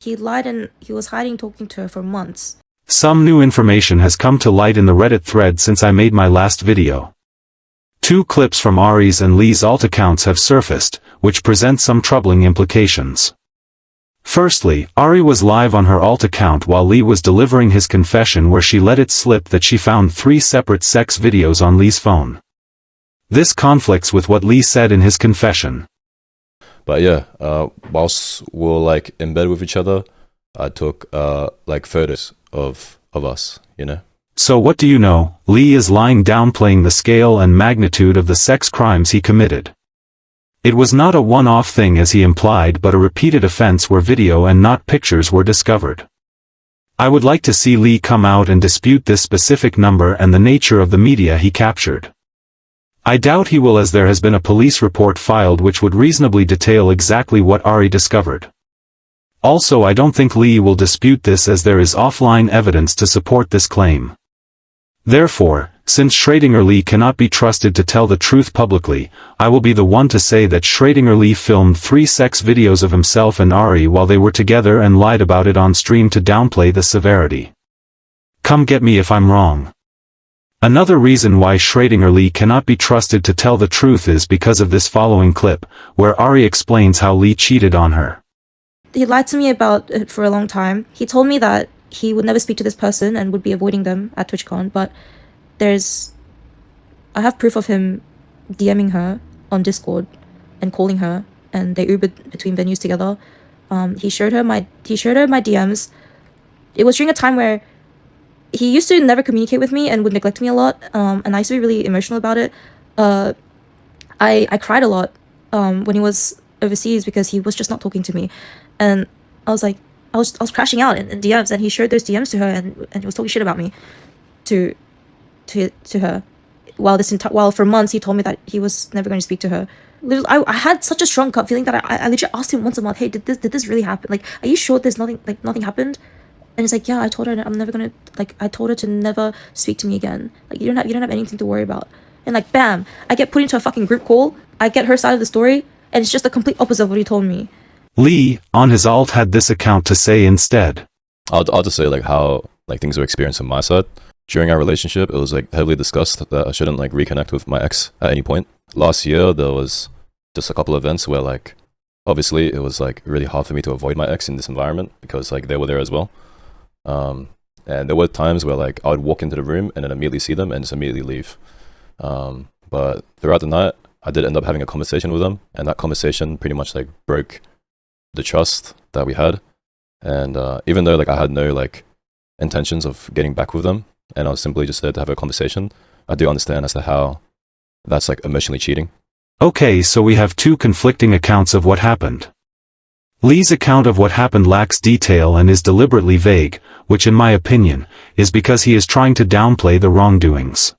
He lied and he was hiding talking to her for months. Some new information has come to light in the Reddit thread since I made my last video. 2 clips from Arii's and Lee's alt accounts have surfaced, which present some troubling implications. Firstly, Arii was live on her alt account while Lee was delivering his confession, where she let it slip that she found 3 separate sex videos on Lee's phone. This conflicts with what Lee said in his confession. But yeah, whilst we were like in bed with each other, I took like photos of us, you know. So what do you know? Lee is lying, downplaying the scale and magnitude of the sex crimes he committed. It was not a one-off thing as he implied, but a repeated offense where video and not pictures were discovered. I would like to see Lee come out and dispute this specific number and the nature of the media he captured. I doubt he will, as there has been a police report filed which would reasonably detail exactly what Arii discovered. Also, I don't think Lee will dispute this, as there is offline evidence to support this claim. Therefore, since SchrodingerLee cannot be trusted to tell the truth publicly, I will be the one to say that SchrodingerLee filmed 3 sex videos of himself and Arii while they were together and lied about it on stream to downplay the severity. Come get me if I'm wrong. Another reason why SchrodingerLee cannot be trusted to tell the truth is because of this following clip, where Arii explains how Lee cheated on her. He lied to me about it for a long time. He told me that he would never speak to this person and would be avoiding them at TwitchCon, but I have proof of him DMing her on Discord and calling her, and they Ubered between venues together. He showed her my DMs. It was during a time where he used to never communicate with me and would neglect me a lot, and I used to be really emotional about it. I cried a lot when he was overseas because he was just not talking to me, and I was like, I was crashing out in DMs, and he showed those DMs to her, and he was talking shit about me to her, while for months he told me that he was never going to speak to her. I had such a strong gut feeling that I literally asked him once a month, hey, did this really happen? Like, are you sure there's nothing happened? And he's like, yeah, I told her I'm never gonna, like, I told her to never speak to me again. Like, you don't have anything to worry about. And like, bam, I get put into a fucking group call. I get her side of the story, and it's just the complete opposite of what he told me. Lee, on his alt, had this account to say instead. I'll just say like how like things were experienced on my side. During our relationship, it was like heavily discussed that I shouldn't like reconnect with my ex at any point. Last year, there was just a couple of events where like, obviously it was like really hard for me to avoid my ex in this environment because like they were there as well. And there were times where like I would walk into the room and then immediately see them and just immediately leave. But throughout the night, I did end up having a conversation with them, and that conversation pretty much like broke the trust that we had. And even though like I had no like intentions of getting back with them, and I was simply just there to have a conversation, I do understand as to how that's like emotionally cheating. Okay, so we have 2 conflicting accounts of what happened. Lee's account of what happened lacks detail and is deliberately vague, which in my opinion, is because he is trying to downplay the wrongdoings.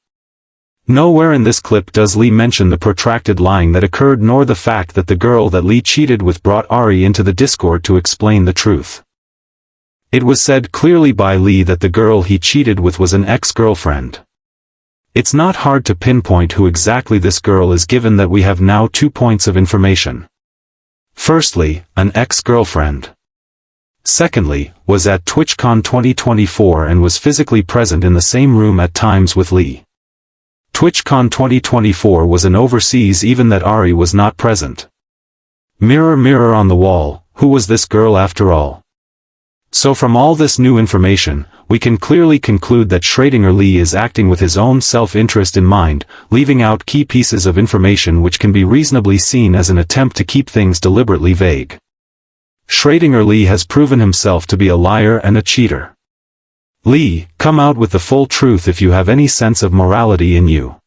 Nowhere in this clip does Lee mention the protracted lying that occurred, nor the fact that the girl that Lee cheated with brought Arii into the Discord to explain the truth. It was said clearly by Lee that the girl he cheated with was an ex-girlfriend. It's not hard to pinpoint who exactly this girl is, given that we have now 2 points of information. Firstly, an ex-girlfriend. Secondly, was at TwitchCon 2024 and was physically present in the same room at times with Lee. TwitchCon 2024 was an overseas event that Arii was not present. Mirror, mirror on the wall, who was this girl after all? So from all this new information, we can clearly conclude that SchrodingerLee is acting with his own self-interest in mind, leaving out key pieces of information which can be reasonably seen as an attempt to keep things deliberately vague. SchrodingerLee has proven himself to be a liar and a cheater. Lee, come out with the full truth if you have any sense of morality in you.